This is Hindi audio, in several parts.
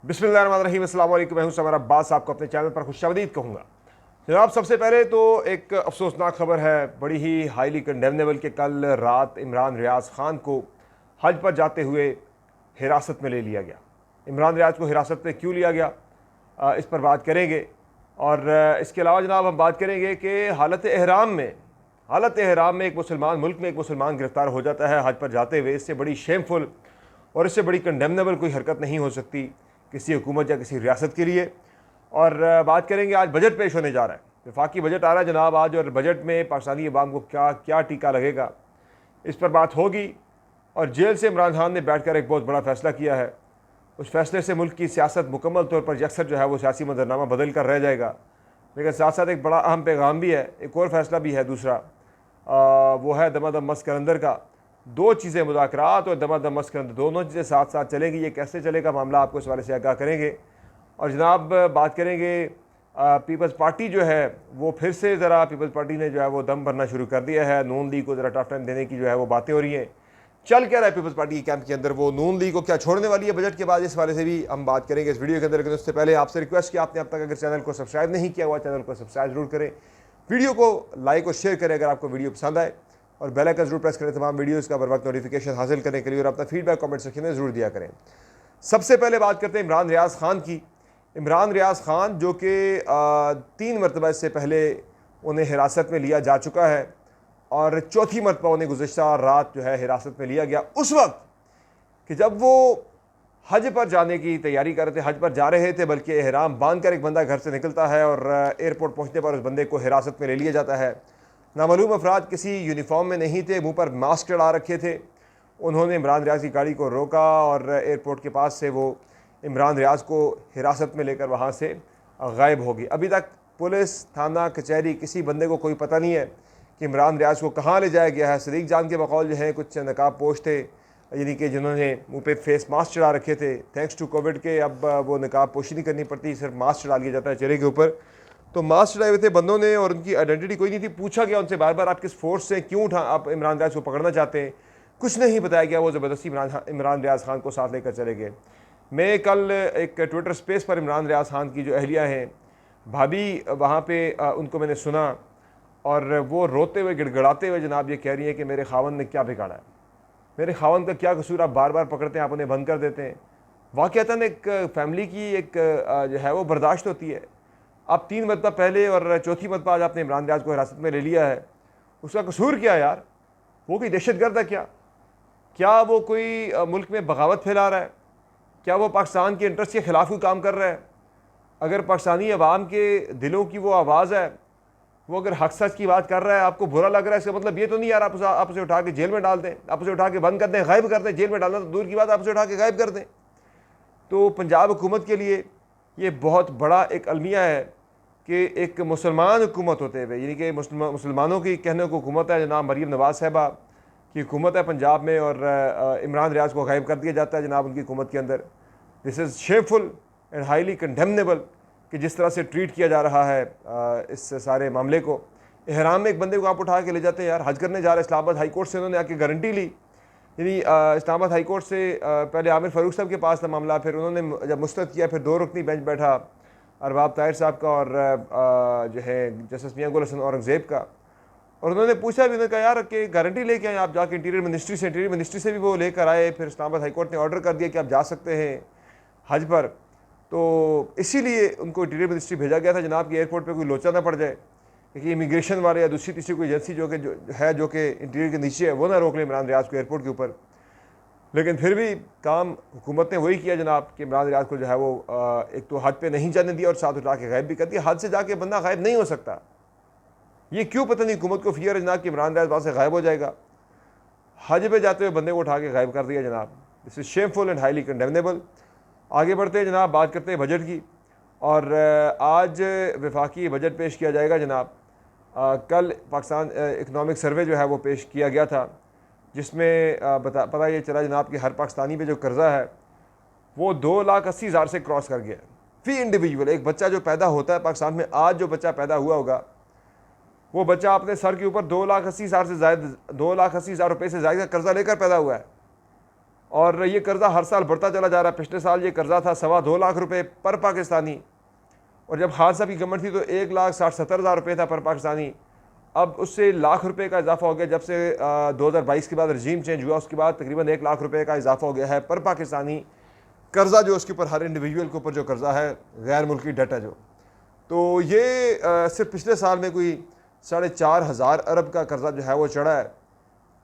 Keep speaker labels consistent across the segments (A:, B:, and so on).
A: बिस्मिल्लाहिर्रहमानिर्रहीम, अस्सलाम वालेकुम। मैं हूं समर अब्बास, आपको अपने चैनल पर खुशामदीद कहूँगा। जनाब, सबसे पहले तो एक अफसोसनाक खबर है, बड़ी ही हाईली कंडेमनेबल कि कल रात इमरान रियाज ख़ान को हज पर जाते हुए हिरासत में ले लिया गया। इमरान रियाज को हिरासत में क्यों लिया गया, इस पर बात करेंगे। और इसके अलावा जनाब हम बात करेंगे कि हालत एहराम में एक मुसलमान मुल्क में एक मुसलमान गिरफ़्तार हो जाता है हज पर जाते हुए। इससे बड़ी शेमफुल और इससे बड़ी कंडेमनेबल कोई हरकत नहीं हो सकती किसी हुकूमत या किसी रियासत के लिए। और बात करेंगे, आज बजट पेश होने जा रहा है, वफाकी बजट आ रहा है जनाब आज, और बजट में पाकिस्तानी अवाम को क्या क्या टीका लगेगा, इस पर बात होगी। और जेल से इमरान खान ने बैठकर एक बहुत बड़ा फ़ैसला किया है। उस फैसले से मुल्क की सियासत मुकम्मल तौर पर यकसर जो है वो सियासी मंजरनामा बदल कर रह जाएगा। लेकिन साथ साथ एक बड़ा अहम पैगाम भी है, एक और फैसला भी है दूसरा, वो है दमादम मस्क कलंदर का। दो चीज़ें, मुज़ाकरात और दमादम मस्क कलंदर, दोनों चीज़ें साथ साथ चलेंगी। ये कैसे चलेगा मामला, आपको इस बारे से आगाह करेंगे। और जनाब बात करेंगे, पीपल्स पार्टी जो है वो फिर से ज़रा, पीपल्स पार्टी ने जो है वो दम भरना शुरू कर दिया है। नून लीग को ज़रा टफ टाइम देने की जो है वो बातें हो रही हैं। चल क्या रहा है पीपल्स पार्टी के कैंप के अंदर, वो नून लीग को क्या छोड़ने वाली है बजट के बाद, इस वाले से भी हम बात करेंगे इस वीडियो के अंदर। लेकिन उससे पहले आपसे रिक्वेस्ट कि आपने अब तक अगर चैनल को सब्सक्राइब नहीं किया हुआ, चैनल को सब्सक्राइब जरूर करें, वीडियो को लाइक और शेयर करें अगर आपको वीडियो पसंद आए, और बेल आइकन जरूर प्रेस करें तमाम वीडियोज़ का बर वक्त नोटिफिकेशन हासिल करने के लिए, और अपना फीडबैक कमेंट सेक्शन में ज़रूर दिया करें। सबसे पहले बात करते हैं इमरान रियाज ख़ान की। इमरान रियाज ख़ान जो कि 3 मरतबा इससे पहले उन्हें हिरासत में लिया जा चुका है, और चौथी मरतबा उन्हें गुज़श्ता रात जो है हिरासत में लिया गया, उस वक्त कि जब वो हज पर जाने की तैयारी कर रहे थे, हज पर जा रहे थे, बल्कि एहराम बांध कर एक बंदा घर से निकलता है और एयरपोर्ट पहुँचने पर उस बंदे को हिरासत में ले लिया जाता है। नामालूम अफराद किसी यूनिफॉर्म में नहीं थे, मुंह पर मास्क चढ़ा रखे थे। उन्होंने इमरान रियाज की गाड़ी को रोका और एयरपोर्ट के पास से वो इमरान रियाज को हिरासत में लेकर वहाँ से गायब हो गई। अभी तक पुलिस, थाना, कचहरी, किसी बंदे को कोई पता नहीं है कि इमरान रियाज को कहाँ ले जाया गया है। सदीक जान के बकौल जो है कुछ नकाब पोश थे, यानी कि जिन्होंने मुँह पे फेस मास्क चढ़ा रखे थे। थैंक्स टू कोविड के अब वो नकाब पोशी नहीं करनी पड़ती, सिर्फ मास्क चढ़ा लिया जाता है चेहरे के ऊपर। तो मास्क चढ़ाए हुए थे बंदों ने, और उनकी आइडेंटिटी कोई नहीं थी। पूछा गया उनसे बार बार, आप किस फोर्स से, क्यों आप इमरान रियाज को पकड़ना चाहते हैं, कुछ नहीं बताया गया। वो ज़बरदस्ती इमरान रियाज ख़ान को साथ लेकर चले गए। मैं कल एक ट्विटर स्पेस पर इमरान रियाज ख़ान की जो अहलिया हैं, भाभी, वहाँ पे उनको मैंने सुना, और वो रोते हुए गिड़गड़ाते हुए जनाब ये कह रही है कि मेरे खावन ने क्या बिगाड़ा है, मेरे खावन का क्या कसूर, आप बार बार पकड़ते हैं, आप उन्हें बंद कर देते हैं। वाक़तन एक फ़ैमिली की एक जो है वो बर्दाश्त होती है। आप 3 मरतबा पहले और चौथी मरतबा आज आपने इमरान रियाज को हिरासत में ले लिया है, उसका कसूर क्या है यार? वो कोई दहशतगर्द है क्या? क्या वो कोई मुल्क में बगावत फैला रहा है? क्या वो पाकिस्तान के इंटरेस्ट के ख़िलाफ़ कोई काम कर रहा है? अगर पाकिस्तानी अवाम के दिलों की वो आवाज़ है, वो अगर हक सच की बात कर रहा है, आपको बुरा लग रहा है, इसका मतलब ये तो नहीं यार आप उसे उठा के जेल में डाल दें, आप उसे उठा के बंद कर दें, गायब कर दें। जेल में डालना तो दूर की बात, आप उसे उठा के गायब कर दें। तो पंजाब हुकूमत के लिए ये बहुत बड़ा एक अलमिया है कि एक मुसलमान हुकूमत होते हुए, यानी कि मुसलमानों की कहने को हुकूमत है, जनाब मरीम नवाज साहबा की हुकूमत है पंजाब में, और इमरान रियाज को गायब कर दिया जाता है जनाब उनकी हुकूमत के अंदर। This is shameful and highly condemnable कि जिस तरह से ट्रीट किया जा रहा है इस सारे मामले को। एहराम में एक बंदे को आप उठा के ले जाते हैं यार, हज करने जा रहे हैं। इस्लामाबाद हाई कोर्ट से उन्होंने आके गारंटी ली, यानी इस्लामाबाद हाई कोर्ट से पहले आमिर फ़ारूक साहब के पास था मामला, फिर उन्होंने जब मुस्तरद किया, फिर 2 रुकनी बेंच बैठा अरबाब ताहिर साहब का और जो है जस्टिस मियां गुल हसन औरंगज़ेब का, और उन्होंने पूछा भी, उन्होंने कहा यार कि गारंटी लेके आए आप जाके इंटीरियर मिनिस्ट्री से भी वो लेकर आए। फिर इस्लामाबाद हाई कोर्ट ने ऑर्डर कर दिया कि आप जा सकते हैं हज पर। तो इसीलिए उनको इंटीरियर मिनिस्ट्री भेजा गया था जनाब कि एयरपोर्ट पे कोई लोचा ना पड़ जाए, कि इमिग्रेशन वाले या दूसरी तीसरी कोई एजेंसी जो कि इंटीरियर के नीचे है, वो ना रोक ले इमरान रियाज को एयरपोर्ट के ऊपर। लेकिन फिर भी काम हुकूमत ने वही किया जनाब कि इमरान रियाज को जो है वो एक तो हज पे नहीं जाने दिया और साथ उठा के गायब भी कर दिया। हज से जाके बंदा गायब नहीं हो सकता, ये क्यों पता नहीं हुकूमत को फियर है जनाब कि इमरान रियाज वहाँ से गायब हो जाएगा। हज पे जाते हुए बंदे को उठा के गायब कर दिया जनाब। This is shameful and highly condemnable. आगे बढ़ते हैं जनाब, बात करते हैं बजट की। और आज वफाकी बजट पेश किया जाएगा जनाब। कल पाकिस्तान इकनॉमिक सर्वे जो है वो पेश किया गया था, जिसमें पता ये चला जनाब कि हर पाकिस्तानी पे जो कर्ज़ा है वो 2,80,000 से क्रॉस कर गया है फ़ी इंडिविजुअल। एक बच्चा जो पैदा होता है पाकिस्तान में, आज जो बच्चा पैदा हुआ होगा, वो बच्चा अपने सर के ऊपर 2,80,000 से ज़ायद 2,80,000 रुपये से ज़्यादा का कर्ज़ा लेकर पैदा हुआ है। और ये कर्ज़ा हर साल बढ़ता चला जा रहा है। पिछले साल ये कर्ज़ा था 2.25 लाख रुपए पर पाकिस्तानी, और जब खान साहब की गवर्नमेंट थी तो 1,60,70,000 रुपये था पर पाकिस्तानी। अब उससे लाख रुपए का इजाफा हो गया। जब से 2022 के बाद रजीम चेंज हुआ उसके बाद तकरीबन 1 लाख रुपए का इजाफा हो गया है पर पाकिस्तानी कर्ज़ा, जो उसके ऊपर हर इंडिविजुअल के ऊपर जो कर्ज़ा है गैर मुल्की डेट है जो। तो ये सिर्फ पिछले साल में कोई 4,500 अरब का कर्ज़ा जो है वो चढ़ा है।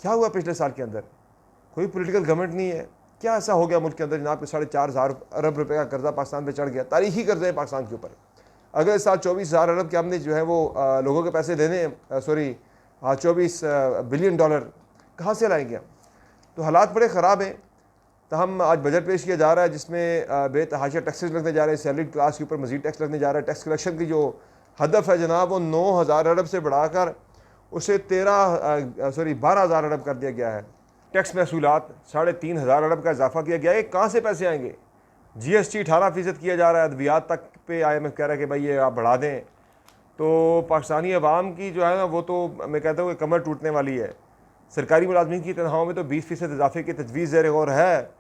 A: क्या हुआ पिछले साल के अंदर? कोई पॉलिटिकल गवर्नमेंट नहीं है, क्या ऐसा हो गया मुल्क के अंदर जनाब कि 4,500 अरब रुपए का कर्ज़ा पाकिस्तान पे चढ़ गया? तारीखी कर्ज़े हैं पाकिस्तान के ऊपर। अगले साल 24,000 अरब के हमने जो है वो लोगों के पैसे देने हैं, 24 बिलियन डॉलर कहाँ से लाएंगे हम? तो हालात बड़े ख़राब हैं। तो हम आज बजट पेश किया जा रहा है जिसमें बेतहाशा टैक्सेस लगने जा रहे हैं, सैलरी क्लास के ऊपर मजीद टैक्स लगने जा रहा है। टैक्स कलेक्शन की जो हदफ है जनाब वो 9,000 अरब से बढ़ाकर उसे 12,000 अरब कर दिया गया है। टैक्स महसूलात 3,500 अरब का इजाफा किया गया है। कहाँ से पैसे आएंगे? GST 18% किया जा रहा है। अद्वियात तक पे IMF कह रहा है कि भाई ये आप बढ़ा दें। तो पाकिस्तानी अवाम की जो है ना वो तो मैं कहता हूँ कि कमर टूटने वाली है। सरकारी मुलाजमीन की तनख्वाहों में तो 20% इजाफे की तजवीज़ ज़ेर गौर है,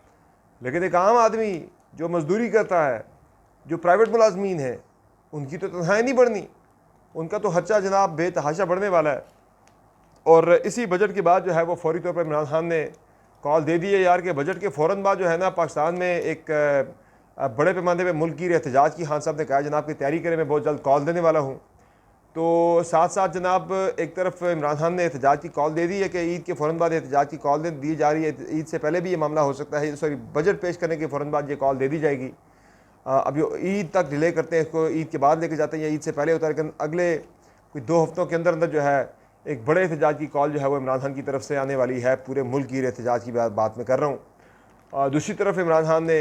A: लेकिन एक आम आदमी जो मजदूरी करता है, जो प्राइवेट मुलाजमीन है, उनकी तो तनख्वाहें नहीं बढ़नी, उनका तो खर्चा जनाब बेतहाशा बढ़ने वाला है। और इसी बजट के बाद जो है वो फौरी तौर पर इमरान खान ने कॉल दे दी है यार कि बजट के फ़ौरन बाद जो है ना पाकिस्तान में एक बड़े पैमाने पे मुल्क की एहतजाज की खान साहब ने कहा जनाब की तैयारी करें, मैं बहुत जल्द कॉल देने वाला हूँ। तो साथ साथ जनाब एक तरफ इमरान खान ने एहतजाज की कॉल दे दी है कि ईद के फ़ौरन बाद एहतजाज की कॉल दी जा रही है। ईद से पहले भी ये मामला हो सकता है, बजट पेश करने के फ़ौरन बाद ये कॉल दे दी जाएगी। अब ईद तक डिले करते हैं, इसको ईद के बाद लेके जाते हैं या ईद से पहले होता है, लेकिन अगले कोई 2 हफ्तों के अंदर अंदर जो है एक बड़े एहतजाज की कॉल जो है वो इमरान खान की तरफ से आने वाली है। पूरे मुल्क की एहतजाज की बात मैं कर रहा हूँ। दूसरी तरफ इमरान खान ने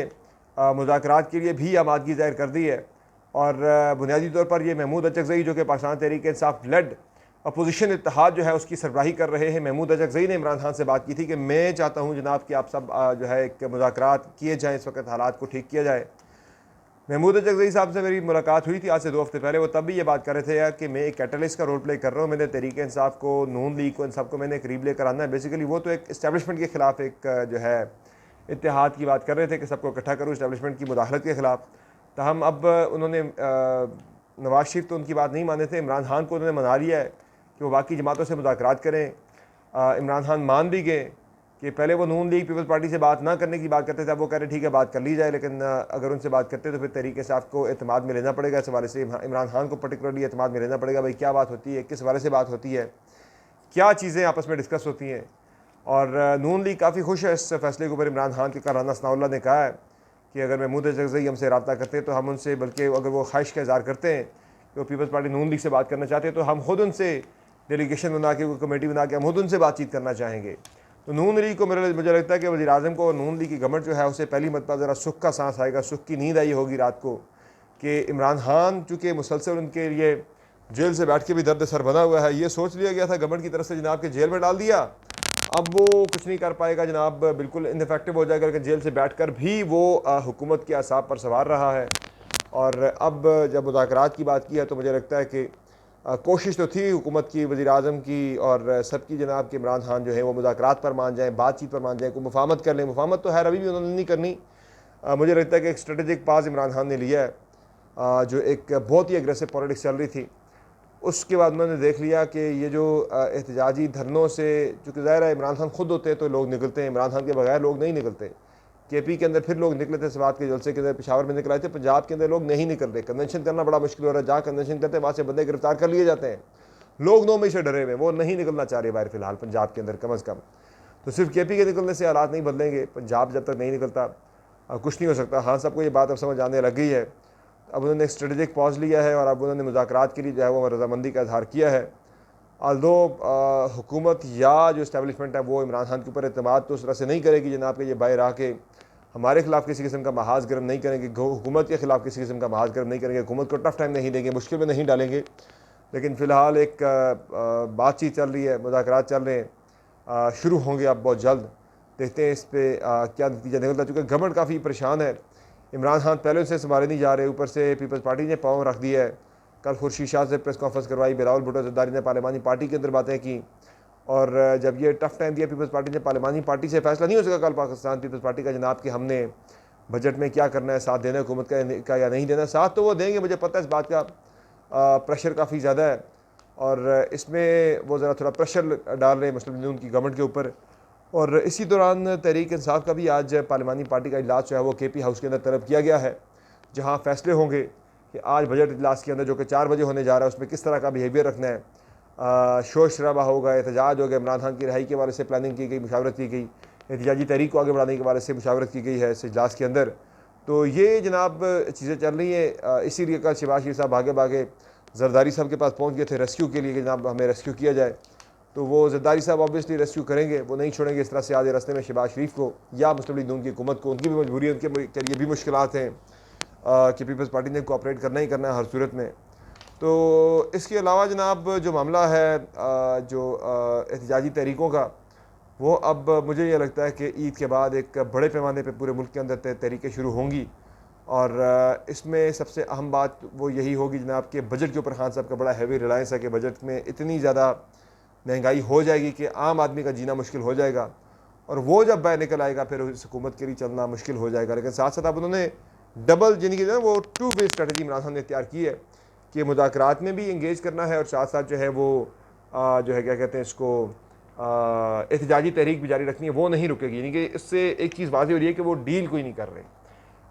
A: मुज़ाकरात के लिए भी आमादगी ज़ाहिर कर दी है, और बुनियादी तौर पर ये महमूद अचकज़ई जो कि पाकिस्तान तहरीक इंसाफ लेड अपोजिशन इत्तेहाद जो है उसकी सरबराही कर रहे हैं। महमूद अचकज़ई ने इमरान खान से बात की थी कि मैं चाहता हूँ जनाब कि आप सब जो है एक मुज़ाकरात किए जाएँ, इस वक्त हालात को ठीक किया जाए। महमूद अचकज़ई साहब से मेरी मुलाकात हुई थी आज से 2 हफ्ते पहले। वो तब भी ये बात कर रहे थे यार कि मैं एक कैटलिस्ट का रोल प्ले कर रहा हूँ, मैंने तहरीक इंसाफ को, नून लीग को, इन सबको मैंने करीब लेकर आना है। बेसिकली वो तो एक इस्टेब्लिशमेंट के ख़िलाफ़ एक जो है इत्तेहाद की बात कर रहे थे कि सबको इकट्ठा करूँ इस्टेब्लिशमेंट की मुदाखलत के ख़िलाफ़। तो हम अब उन्होंने नवाज शरीफ तो उनकी बात नहीं माने थे, इमरान खान को उन्होंने मना लिया है कि वो बाकी जमातों से मुज़ाकरात करें। इमरान खान मान भी गए कि पहले वो नून लीग पीपल्स पार्टी से बात ना करने की बात करते थे, अब वो कह रहे ठीक है बात कर ली जाए, लेकिन अगर उनसे बात करते तो फिर तहरीक इंसाफ को एतमाद में लेना पड़ेगा। इस हवाले से इमरान खान को पर्टिकुलरली एतमाद में लेना पड़ेगा, भाई क्या बात होती है, किस हवाले से बात होती है, क्या चीज़ें आपस में डिस्कस होती हैं। और नून लीग काफ़ी खुश है इस फैसले के ऊपर। इमरान खान के राना सनाउल्लाह ने कहा है कि अगर महमूद अचकज़ई हमसे रब्ता करते हैं तो हम उनसे, बल्कि अगर वो ख्वाहिश का इज़हार करते हैं कि वो पीपल्स पार्टी नून लीग से बात करना चाहते हैं तो हम खुद उनसे डेलीगेशन बना के, कमेटी बना के हम खुद उनसे बातचीत करना चाहेंगे। तो नून लीग को मुझे लगता है कि वज़ीर आज़म को नून लीग की गवर्नमेंट जो है उसे पहली मरतबा ज़रा सुख का सांस आएगा, सुख की नींद आई होगी रात को कि इमरान खान चूँकि मुसलसल उनके लिए जेल से बैठ के भी दर्द सर बना हुआ है। ये सोच लिया गया था गवर्नमेंट की तरफ से जनाब के जेल में डाल दिया, अब वो कुछ नहीं कर पाएगा जनाब, बिल्कुल इनफेक्टिव हो जाएगा, लेकिन जेल से बैठकर भी वो हुकूमत के असाब पर सवार रहा है। और अब जब मुज़ाकरात की बात की है तो मुझे लगता है कि कोशिश तो थी हुकूमत की, वज़ीर आज़म की और सबकी जनाब के इमरान खान जो है वो मुज़ाकरात पर मान जाएँ, बातचीत पर मान जाएँ, कोई मुफाहमत कर लें। मुफाहमत तो है अभी भी उन्होंने नहीं करनी। मुझे लगता है कि एक स्ट्रेटेजिक पास इमरान खान ने लिया है। जो एक बहुत ही एग्रेसिव पॉलिटिक्स चल रही थी, उसके बाद उन्होंने देख लिया कि ये जो एहतजाजी धरनों से, चूँकि ज़ाहिर है इमरान खान खुद होते हैं तो लोग निकलते हैं, इमरान खान के बगैर लोग नहीं निकलते। KP के अंदर फिर लोग निकले थे, स्वात के जलसे के अंदर पेशावर में निकल आए थे, पंजाब के अंदर लोग नहीं निकल रहे। कन्वेंशन करना बड़ा मुश्किल हो रहा है, जहाँ कन्वेंशन करते हैं वहाँ से बंदे गिरफ्तार कर लिए जाते हैं। लोग 9 मई से डरे हुए, वो नहीं निकलना चाह रहे बाहर फिलहाल पंजाब के अंदर कम अज़ कम। तो सिर्फ KP के निकलने से हालात नहीं बदलेंगे, पंजाब जब तक नहीं निकलता कुछ नहीं हो सकता। हाँ, सबको ये बात अब समझ आने लग गई है। अब उन्होंने एक स्ट्रेटेजिक पॉज लिया है और अब उन्होंने मुज़ाकरात के लिए जो है वो रजामंदी का इजहार किया है। आल्दो हुकूमत या जो इस्टेब्लिशमेंट है वो इमरान खान के ऊपर एतमाद तो उस तरह से नहीं करेगी जनाब के ये बाहर आके हमारे खिलाफ किसी किस्म का महाज गर्म नहीं करेंगे, हुकूमत के खिलाफ किसी किस्म का महाज गर्म नहीं करेंगे, हुकूमत को टफ टाइम नहीं देंगे, मुश्किल में नहीं डालेंगे। लेकिन फ़िलहाल एक बातचीत चल रही है, मुज़ाकरात चल रहे हैं, शुरू होंगे अब बहुत जल्द। देखते हैं इस पर क्या नतीजा निकलता है। चूँकि गवर्नमेंट काफ़ी परेशान है, इमरान खान पहले उनसे संभाले नहीं जा रहे, ऊपर से पीपल्स पार्टी ने पाँव रख दिया है। कल खुर्शीद शाह से प्रेस कॉन्फ्रेंस करवाई, बिलावल भुट्टो ज़रदारी ने पार्लिमानी पार्टी के अंदर बातें की और जब ये टफ टाइम दिया पीपल्स पार्टी ने, पार्लिमानी पार्टी से फैसला नहीं हो सका कल पाकिस्तान पीपल्स पार्टी का जनाब कि हमने बजट में क्या करना है, साथ देना है हुकूमत का या नहीं देना। साथ तो वो देंगे, मुझे पता है इस बात का, प्रेशर काफ़ी ज़्यादा है और इसमें वो ज़रा थोड़ा प्रेशर डाल रहे हैं मुस्लिम लीग की गवर्नमेंट के ऊपर। और इसी दौरान तहरीक इंसाफ का भी आज पार्लिमानी पार्टी का इजलास जो है वो KP हाउस के अंदर तलब किया गया है, जहाँ फैसले होंगे कि आज बजट इजलास के अंदर जो कि 4 बजे होने जा रहा है उसमें किस तरह का बिहेवियर रखना है। शोर शराबा होगा, एहतजाज हो गया, इमरान खान की रिहाई के बारे से प्लानिंग की गई, मुशावरत की गई, एहतजाजी तहरीक को आगे बढ़ाने के बारे से मुशावरत की गई है इस इजलास के अंदर। तो ये जनाब चीज़ें चल रही हैं। इसीलिए कल शहबाज शरीफ साहब भागे भागे जरदारी साहब के पास पहुँच गए थे रेस्क्यू के लिए कि जनाब हमें रेस्क्यू किया जाए। तो वो जरदारी साहब ऑब्वियसली रेस्क्यू करेंगे, वो नहीं छोड़ेंगे इस तरह से आज रास्ते में शहबाज शरीफ को या मुस्लिम लीग नून की हुकूमत को। उनकी भी मजबूरी है, उनके लिए भी मुश्किलात हैं कि पीपल्स पार्टी ने कोऑपरेट करना ही करना है हर सूरत में। तो इसके अलावा जनाब जो मामला है जो एहतजाजी तहरीकों का, वो अब मुझे ये लगता है कि ईद के बाद एक बड़े पैमाने पे पूरे मुल्क के अंदर तहरीकें शुरू होंगी और इसमें सबसे अहम बात वो यही होगी जनाब कि बजट के ऊपर खान साहब का बड़ा हैवी रिलायंस है कि बजट में इतनी ज़्यादा महंगाई हो जाएगी कि आम आदमी का जीना मुश्किल हो जाएगा और वो जब बाहर निकल आएगा फिर उस हुकूमत के लिए चलना मुश्किल हो जाएगा। लेकिन साथ साथ अब उन्होंने डबल यानी कि वो 2 वे स्ट्रेटजी इमरान खान ने तैयार की है कि मुज़ाकरात में भी इंगेज करना है और साथ साथ जो है वो जो है क्या कहते हैं इसको एहतजाजी तहरीक भी जारी रखनी है, वो नहीं रुकेगी। यानी कि इससे एक चीज़ वाज़ेह हो रही है कि वो डील कोई नहीं कर रहे।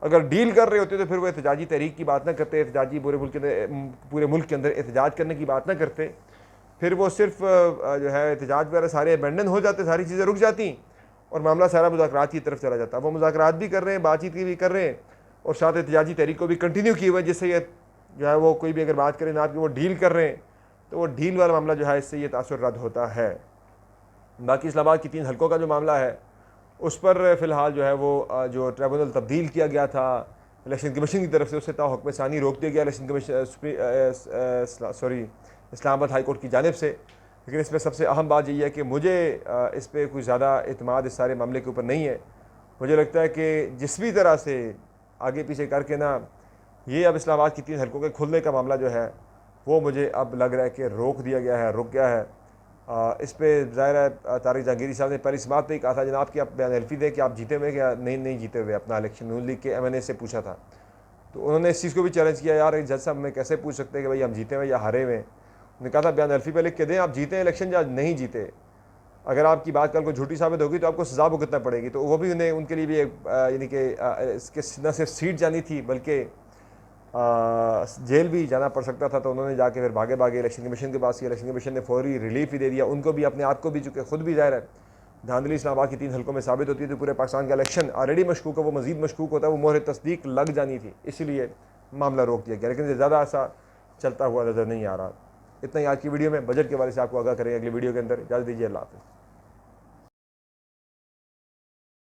A: अगर डील कर रहे होते तो फिर वो एहतजाजी तहरीक की बात ना करते, एहतजाजी पूरे मुल्क के अंदर एहतजाज करने की बात ना करते, फिर वो सिर्फ जो है एहतजाज वगैरह सारे अबेंडन हो जाते, सारी चीज़ें रुक जाती और मामला सारा मुज़ाकरात की तरफ चला जाता। वो मुज़ाकरात भी कर रहे हैं, बातचीत की भी कर रहे हैं और साथ एहतजाजी तहरीक को भी कंटिन्यू किए हुए, जिससे ये जो है वो कोई भी अगर बात करें ना कि वो डील कर रहे हैं तो वो डील वाला मामला जो है इससे ये तासुर रद्द होता है। बाकी इस्लामाबाद की 3 हलकों का जो मामला है उस पर फ़िलहाल जो है वो जो ट्रिब्यूनल तब्दील किया गया था इलेक्शन कमीशन की तरफ से, उससे हुक्म सानी रोक दिया गया election commission Islamabad high court की जानिब से। लेकिन इसमें सबसे अहम बात यही है कि मुझे इस पर कोई ज़्यादा एतमाद इस सारे मामले के ऊपर नहीं है। मुझे लगता है कि जिस भी तरह से आगे पीछे करके ना ये अब इस्लामाबाद की 3 हलकों के खुलने का मामला जो है वो मुझे अब लग रहा है कि रोक दिया गया है, रुक गया है। इस पर ज़ाहिर है तारिक जहांगीरी साहब ने पहली समात पे ही कहा था जनाब कि आप बयान हल्फी दें कि आप जीते हुए क्या नहीं जीते हुए अपना इलेक्शन। नून लीग के MNA से पूछा था तो उन्होंने इस चीज़ को भी चैलेंज किया, यार जज साहब में कैसे पूछ सकते हैं कि भाई हम जीते हुए या हारे हुए। उन्होंने कहा था बयान हल्फी पे लिख के दें आप जीते हैं इलेक्शन या नहीं जीते, अगर आपकी बात कल को झूठी साबित होगी तो आपको सज़ा भुगतना पड़ेगी। तो वो भी उन्हें उनके लिए भी यानी कि इसके न सिर्फ सीट जानी थी बल्कि जेल भी जाना पड़ सकता था। तो उन्होंने जाके फिर भागे भागे इलेक्शन कमीशन के पास किया, इलेक्शन कमीशन ने फौरी रिलीफ ही दे दिया उनको भी, अपने आप को भी, चूँकि खुद भी ज़ाहिर है धांधली इस्लामाबाद की 3 हलकों में साबित होती है तो पूरे पाकिस्तान का इलेक्शन ऑलरेडी मशकूक है, वो मज़ीद मशकूक होता है, वो मोहर तस्दीक लग जानी थी, इसीलिए मामला रोक दिया गया। लेकिन ज़्यादा ऐसा चलता हुआ नज़र नहीं आ रहा। इतना ही आज की वीडियो में बजट के बारे से आपको आगाह करेंगे अगली वीडियो के अंदर। इजाज़त दीजिए, अल्लाह हाफ़िज़।